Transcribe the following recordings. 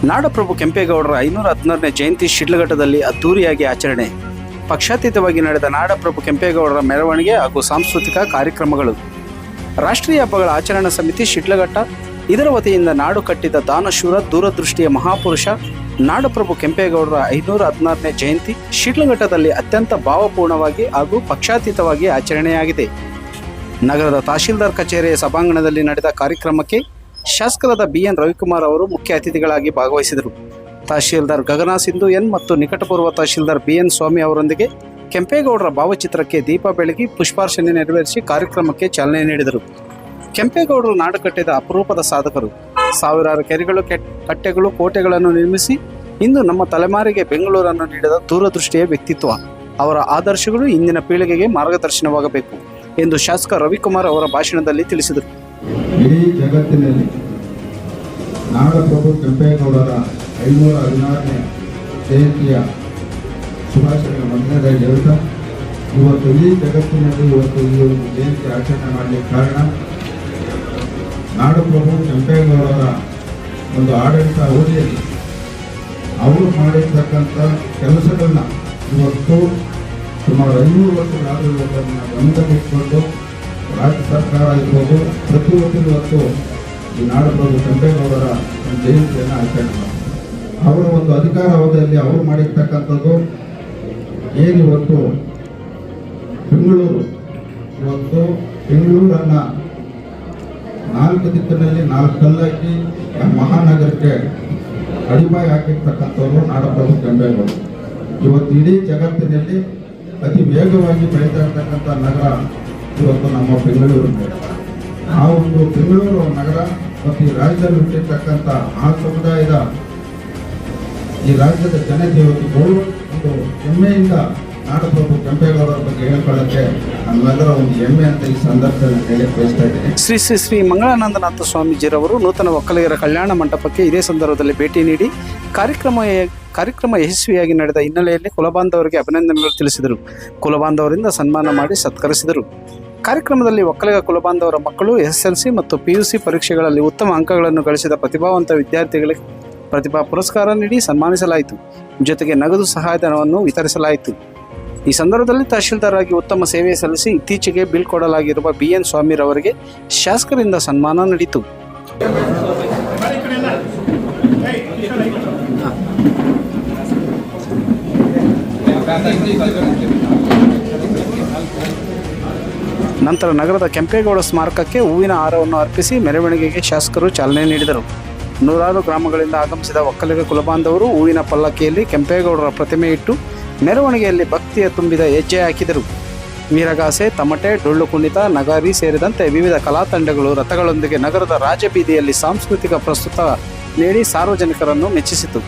ನಾಡಪ್ರಭು ಕೆಂಪೇಗೌಡರ 516ನೇ ಜಯಂತಿ ಶಿಡ್ಲಘಟ್ಟದಲ್ಲಿ ಅದ್ದೂರಿಯಾಗಿ ಆಚರಣೆ. ಪಕ್ಷಾತೀತವಾಗಿ ನಡೆದ ನಾಡಪ್ರಭು ಕೆಂಪೇಗೌಡರ ಮೆರವಣಿಗೆ ಹಾಗೂ ಸಾಂಸ್ಕೃತಿಕ ಕಾರ್ಯಕ್ರಮಗಳು. ರಾಷ್ಟ್ರೀಯ ಹಬ್ಬಗಳ ಆಚರಣಾ ಸಮಿತಿ ಶಿಡ್ಲಘಟ್ಟ ಇದರ ವತಿಯಿಂದ ನಾಡು ಕಟ್ಟಿದ ದಾನಶೂರ ದೂರದೃಷ್ಟಿಯ ಮಹಾಪುರುಷ ನಾಡಪ್ರಭು ಕೆಂಪೇಗೌಡರ 516ನೇ ಜಯಂತಿ ಶಿಡ್ಲಘಟ್ಟದಲ್ಲಿ ಅತ್ಯಂತ ಭಾವಪೂರ್ಣವಾಗಿ ಹಾಗೂ ಪಕ್ಷಾತೀತವಾಗಿ ಆಚರಣೆಯಾಗಿದೆ. ನಗರದ ತಹಶೀಲ್ದಾರ್ ಕಚೇರಿಯ ಸಭಾಂಗಣದಲ್ಲಿ ನಡೆದ ಕಾರ್ಯಕ್ರಮಕ್ಕೆ ಶಾಸಕರಾದ ಬಿಎನ್ ರವಿಕುಮಾರ್ ಅವರು ಮುಖ್ಯ ಅತಿಥಿಗಳಾಗಿ ಭಾಗವಹಿಸಿದರು. ತಹಶೀಲ್ದಾರ್ ಗಗನ ಸಿಂಧು ಎನ್ ಮತ್ತು ನಿಕಟಪೂರ್ವ ತಹಶೀಲ್ದಾರ್ ಬಿಎನ್ ಸ್ವಾಮಿ ಅವರೊಂದಿಗೆ ಕೆಂಪೇಗೌಡರ ಭಾವಚಿತ್ರಕ್ಕೆ ದೀಪ ಬೆಳಗಿ ಪುಷ್ಪಾರ್ಚನೆ ನೆರವೇರಿಸಿ ಕಾರ್ಯಕ್ರಮಕ್ಕೆ ಚಾಲನೆ ನೀಡಿದರು. ಕೆಂಪೇಗೌಡರು ನಾಡು ಕಟ್ಟಿದ ಅಪರೂಪದ ಸಾಧಕರು. ಸಾವಿರಾರು ಕೆರೆಗಳು, ಕಟ್ಟೆಗಳು, ಕೋಟೆಗಳನ್ನು ನಿರ್ಮಿಸಿ ಇಂದು ನಮ್ಮ ತಲೆಮಾರಿಗೆ ಬೆಂಗಳೂರನ್ನು ನೀಡಿದ ದೂರದೃಷ್ಟಿಯ ವ್ಯಕ್ತಿತ್ವ. ಅವರ ಆದರ್ಶಗಳು ಇಂದಿನ ಪೀಳಿಗೆಗೆ ಮಾರ್ಗದರ್ಶನವಾಗಬೇಕು ಎಂದು ಶಾಸಕ ರವಿಕುಮಾರ್ ಅವರ ಭಾಷಣದಲ್ಲಿ ತಿಳಿಸಿದರು. ಇಡೀ ಜಗತ್ತಿನಲ್ಲಿ ನಾಡಪ್ರಭು ಕೆಂಪೇಗೌಡರ 516ನೇ ಜಯಂತಿಯ ಶುಭಾಶಯ ಮೊದಲನೇದಾಗಿ ಹೇಳ್ತಾ, ಇವತ್ತು ಇಡೀ ಜಗತ್ತಿನಲ್ಲಿ ಈ ಒಂದು ಜಯಂತಿ ಆಚರಣೆ ಮಾಡಲಿಕ್ಕೆ ಕಾರಣ ನಾಡಪ್ರಭು ಕೆಂಪೇಗೌಡರ ಒಂದು ಆಡಳಿತ ಅವಧಿಯಲ್ಲಿ ಅವರು ಮಾಡಿರ್ತಕ್ಕಂಥ ಕೆಲಸಗಳನ್ನ ಇವತ್ತು ಸುಮಾರು 500 ವರ್ಷಗಳಾದರೂ ಇವತ್ತನ್ನು ಗಮನದಲ್ಲಿಟ್ಟುಕೊಂಡು ರಾಜ್ಯ ಸರ್ಕಾರ ಇರ್ಬೋದು ಪ್ರತಿಯೊಂದು ಇವತ್ತು ಈ ನಾಡಪ್ರಭು ಕೆಂಪೇಗೌಡರ ಜಯಂತಿಯನ್ನು ಆಚರಣೆ ಮಾಡ್ತಾರೆ. ಅವರ ಒಂದು ಅಧಿಕಾರ ಅವಧಿಯಲ್ಲಿ ಅವರು ಮಾಡಿರ್ತಕ್ಕಂಥದ್ದು ಏನಿವತ್ತು ಬೆಂಗಳೂರನ್ನು 4 ದಿಕ್ಕಿನಲ್ಲಿ 4 ಕಲ್ಲಾಕಿ ಮಹಾನಗರಕ್ಕೆ ಅಡಿಪಾಯ ಹಾಕಿರ್ತಕ್ಕಂಥವ್ರು ನಾಡಪ್ರಭು ಕೆಂಪೇಗೌಡ. ಇವತ್ತು ಇಡೀ ಜಗತ್ತಿನಲ್ಲಿ ಅತಿ ವೇಗವಾಗಿ ಬೆಳೀತಾ ಇರ್ತಕ್ಕಂಥ ನಗರ ಇವತ್ತು ನಮ್ಮ ಬೆಂಗಳೂರು. ಆ ಒಂದು ಬೆಂಗಳೂರು ನಗರ ಮತ್ತು ಈ ರಾಜ್ಯದಲ್ಲಿ ಹುಟ್ಟಿರ್ತಕ್ಕಂಥ ಆ ಸಮುದಾಯದ ಈ ರಾಜ್ಯದ ಜನತೆ ಇವತ್ತು ಒಂದು ಹೆಮ್ಮೆಯಿಂದ ನಾಡಪ್ರಭು ಕೆಂಪೇಗೌಡರ ಬಗ್ಗೆ ಹೇಳ್ಕೊಳ್ಳಕ್ಕೆ ನಮ್ಮೆಲ್ಲರ ಒಂದು ಹೆಮ್ಮೆ ಅಂತ ಈ ಸಂದರ್ಭದಲ್ಲಿ ಹೇಳಕ್ಕೆ ಬಯಸ್ತಾ ಇದ್ದೀನಿ. ಶ್ರೀ ಮಂಗಳಾನಂದನಾಥ ಸ್ವಾಮೀಜಿರವರು ನೂತನ ಒಕ್ಕಲಿಗರ ಕಲ್ಯಾಣ ಮಂಟಪಕ್ಕೆ ಇದೇ ಸಂದರ್ಭದಲ್ಲಿ ಭೇಟಿ ನೀಡಿ ಕಾರ್ಯಕ್ರಮ ಯಶಸ್ವಿಯಾಗಿ ನಡೆದ ಹಿನ್ನೆಲೆಯಲ್ಲಿ ಕುಲಬಾಂಧವರಿಗೆ ಅಭಿನಂದನೆಗಳು ತಿಳಿಸಿದರು. ಕುಲಬಾಂಧವರಿಂದ ಸನ್ಮಾನ ಮಾಡಿ ಸತ್ಕರಿಸಿದರು. ಕಾರ್ಯಕ್ರಮದಲ್ಲಿ ಒಕ್ಕಲಿಗ ಕುಲಬಾಂಧವರ ಮಕ್ಕಳು SSLC ಮತ್ತು PUC ಪರೀಕ್ಷೆಗಳಲ್ಲಿ ಉತ್ತಮ ಅಂಕಗಳನ್ನು ಗಳಿಸಿದ ಪ್ರತಿಭಾವಂತ ವಿದ್ಯಾರ್ಥಿಗಳಿಗೆ ಪ್ರತಿಭಾ ಪುರಸ್ಕಾರ ನೀಡಿ ಸನ್ಮಾನಿಸಲಾಯಿತು. ಜೊತೆಗೆ ನಗದು ಸಹಾಯಧನವನ್ನು ವಿತರಿಸಲಾಯಿತು. ಈ ಸಂದರ್ಭದಲ್ಲಿ ತಹಶೀಲ್ದಾರ್ ಆಗಿ ಉತ್ತಮ ಸೇವೆ ಸಲ್ಲಿಸಿ ಇತ್ತೀಚೆಗೆ ಬೀಳ್ಕೊಡಲಾಗಿರುವ BN ಸ್ವಾಮಿರವರಿಗೆ ಶಾಸಕರಿಂದ ಸನ್ಮಾನ ನಡೆಯಿತು. ನಂತರ ನಗರದ ಕೆಂಪೇಗೌಡ ಸ್ಮಾರಕಕ್ಕೆ ಹೂವಿನ ಹಾರವನ್ನು ಅರ್ಪಿಸಿ ಮೆರವಣಿಗೆಗೆ ಶಾಸಕರು ಚಾಲನೆ ನೀಡಿದರು. ನೂರಾರು ಗ್ರಾಮಗಳಿಂದ ಆಗಮಿಸಿದ ಒಕ್ಕಲಿಗ ಕುಲಬಾಂಧವರು ಹೂವಿನ ಪಲ್ಲಕ್ಕಿಯಲ್ಲಿ ಕೆಂಪೇಗೌಡರ ಪ್ರತಿಮೆ ಇಟ್ಟು ಮೆರವಣಿಗೆಯಲ್ಲಿ ಭಕ್ತಿಯ ತುಂಬಿದ ಹೆಜ್ಜೆ ಹಾಕಿದರು. ವೀರಗಾಸೆ, ತಮಟೆ, ಡೊಳ್ಳು ಕುಣಿತ, ನಗಾರಿ ಸೇರಿದಂತೆ ವಿವಿಧ ಕಲಾ ತಂಡಗಳು ರಥಗಳೊಂದಿಗೆ ನಗರದ ರಾಜಬೀದಿಯಲ್ಲಿ ಸಾಂಸ್ಕೃತಿಕ ಪ್ರಸ್ತುತ ನೀಡಿ ಸಾರ್ವಜನಿಕರನ್ನು ಮೆಚ್ಚಿಸಿತು.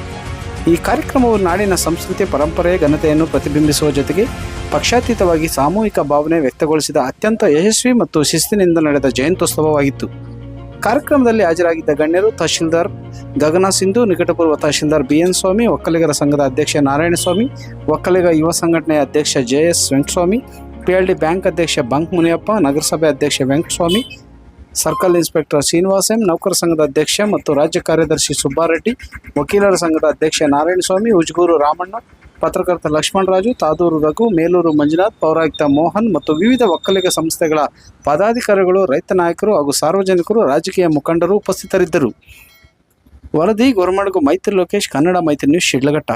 ಈ ಕಾರ್ಯಕ್ರಮವು ನಾಡಿನ ಸಂಸ್ಕೃತಿ, ಪರಂಪರೆ, ಘನತೆಯನ್ನು ಪ್ರತಿಬಿಂಬಿಸುವ ಜೊತೆಗೆ ಪಕ್ಷಾತೀತವಾಗಿ ಸಾಮೂಹಿಕ ಭಾವನೆ ವ್ಯಕ್ತಗೊಳಿಸಿದ ಅತ್ಯಂತ ಯಶಸ್ವಿ ಮತ್ತು ಶಿಸ್ತಿನಿಂದ ನಡೆದ ಜಯಂತ್ಯೋತ್ಸವವಾಗಿತ್ತು. ಕಾರ್ಯಕ್ರಮದಲ್ಲಿ ಹಾಜರಾಗಿದ್ದ ಗಣ್ಯರು ತಹಶೀಲ್ದಾರ್ ಗಗನ ಸಿಂಧು, ನಿಕಟಪೂರ್ವ ತಹಶೀಲ್ದಾರ್ BN ಸ್ವಾಮಿ, ಒಕ್ಕಲಿಗರ ಸಂಘದ ಅಧ್ಯಕ್ಷ ನಾರಾಯಣಸ್ವಾಮಿ, ಒಕ್ಕಲಿಗ ಯುವ ಸಂಘಟನೆಯ ಅಧ್ಯಕ್ಷ JS ವೆಂಕಟಸ್ವಾಮಿ, PLD ಬ್ಯಾಂಕ್ ಅಧ್ಯಕ್ಷ ಬಂಕ್ ಮುನಿಯಪ್ಪ, ನಗರಸಭೆ ಅಧ್ಯಕ್ಷ Venkataswamy, circle inspector Srinivas M, ನೌಕರ ಸಂಘದ ಅಧ್ಯಕ್ಷ ಮತ್ತು ರಾಜ್ಯ ಕಾರ್ಯದರ್ಶಿ ಸುಬ್ಬಾರೆಡ್ಡಿ, ವಕೀಲರ ಸಂಘದ ಅಧ್ಯಕ್ಷ ನಾರಾಯಣಸ್ವಾಮಿ, ಉಜ್ಗೂರು ರಾಮಣ್ಣ, ಪತ್ರಕರ್ತ ಲಕ್ಷ್ಮಣರಾಜು, ತಾದೂರು ರಘು, ಮೇಲೂರು ಮಂಜುನಾಥ್, ಪೌರಾಯುಕ್ತ ಮೋಹನ್ ಮತ್ತು ವಿವಿಧ ಒಕ್ಕಲಿಗ ಸಂಸ್ಥೆಗಳ ಪದಾಧಿಕಾರಿಗಳು, ರೈತ ನಾಯಕರು ಹಾಗೂ ಸಾರ್ವಜನಿಕರು, ರಾಜಕೀಯ ಮುಖಂಡರು ಉಪಸ್ಥಿತರಿದ್ದರು. ವರದಿ ಗೊರಮಡಗು ಮೈತ್ರಿ ಲೋಕೇಶ್, ಕನ್ನಡ ಮೈತ್ರಿ ನ್ಯೂಸ್, ಶಿಡ್ಲಘಟ್ಟ.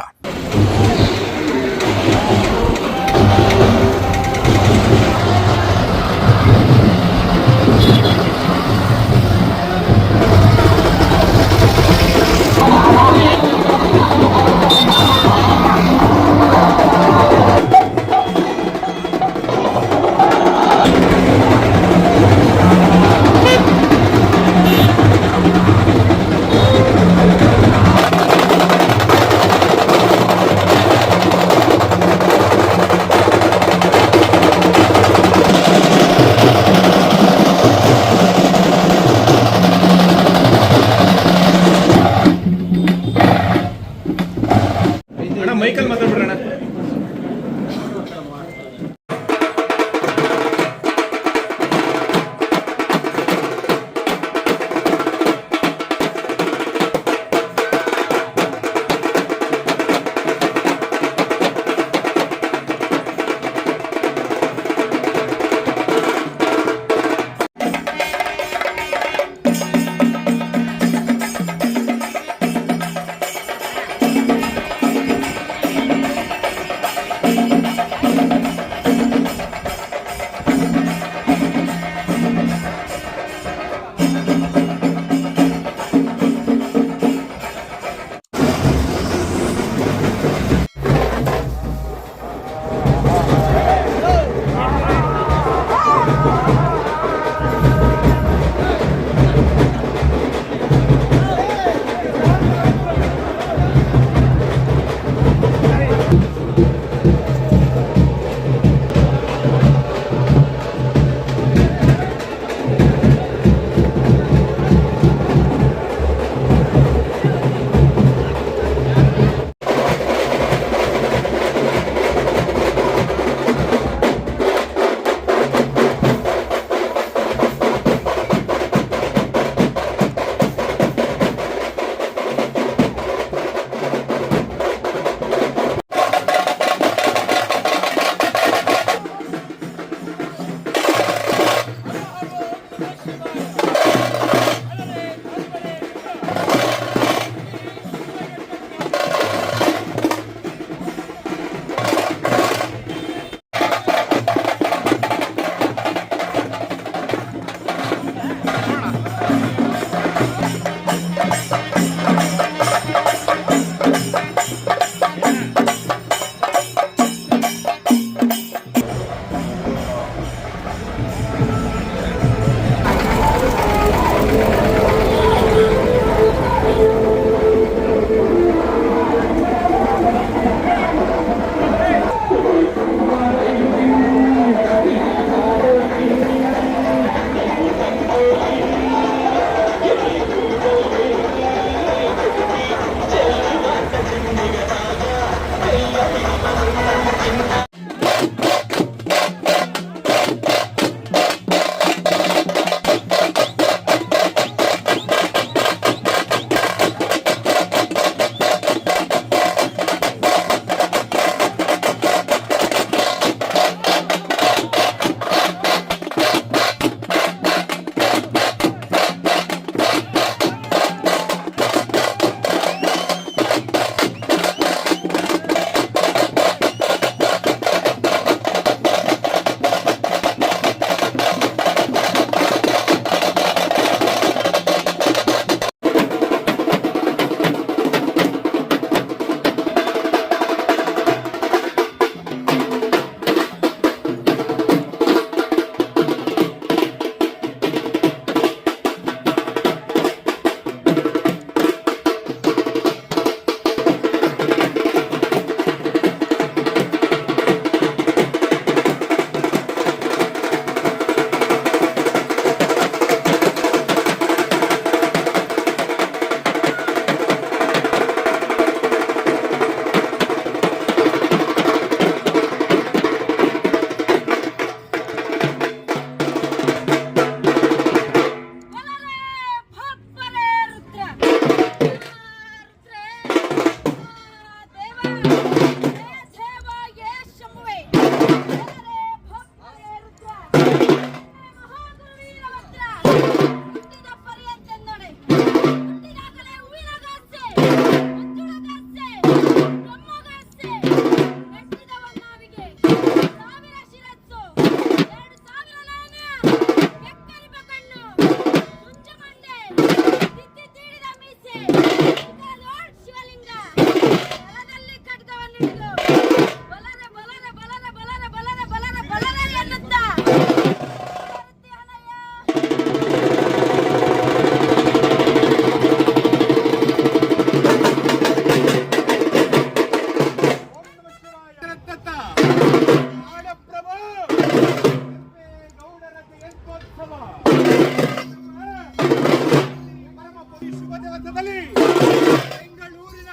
ಬೆಂಗಳೂರಿನ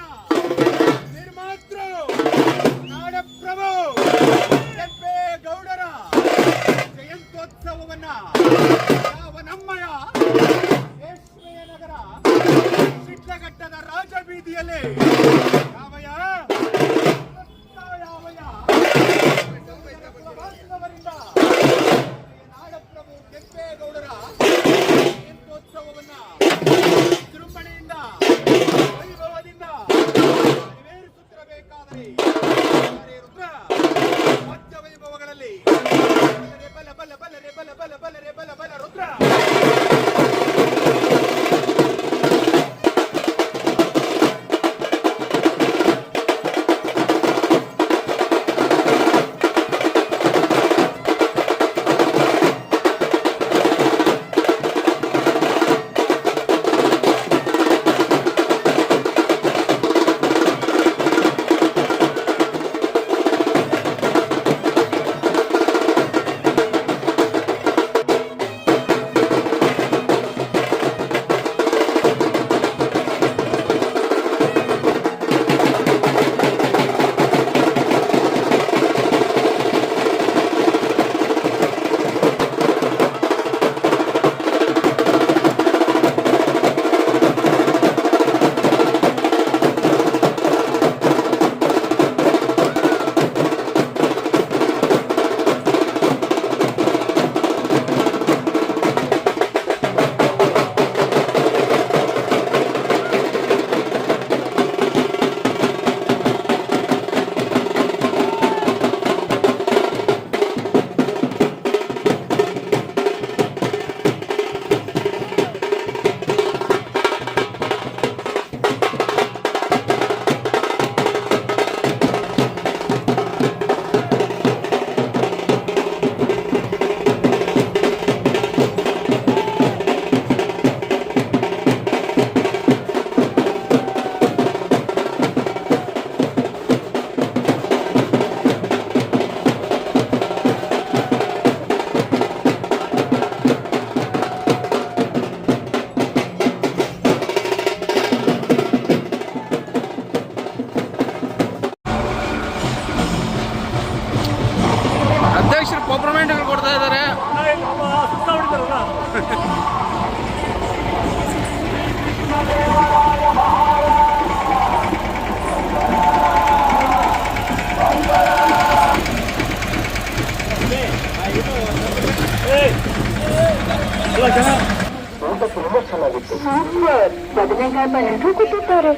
ನಿರ್ಮಾತೃ ನಾಡಪ್ರಭು ಕೆಂಪೇಗೌಡರ ಜಯಂತ್ಯೋತ್ಸವವನ್ನ ನಮ್ಮಯ ರೇಷ್ಮೆಯ ನಗರ ಶಿಡ್ಲಘಟ್ಟದ ರಾಜಬೀದಿಯಲ್ಲಿ ನಾಡಪ್ರಭು ಕೆಂಪೇಗೌಡರ ಜಯಂತ್ಯೋತ್ಸವವನ್ನ ವಿಜೃಂಭಣೆಯಿಂದ ವೈಭವದಿಂದ ನೆರವೇರಿಸುತ್ತಿರಬೇಕಾದರೆ ರುದ್ರ ಮಧ್ಯ ವೈಭವಗಳಲ್ಲಿ ಬಲ ಬಲ ಬಲ ಬಲ ಬಲ ಬಲ ಬಲ ಬಲ ರುದ್ರ ಅಧ್ಯಕ್ಷರು ಕಾಂಪ್ರಮೈಂಟ್ಗಳು ಕೊಡ್ತಾ ಇದ್ದಾರೆ. ಬದನೆಕಾಯಿ ಪಲ್ಯ ಕೂತಿದ್ದಾರೆ.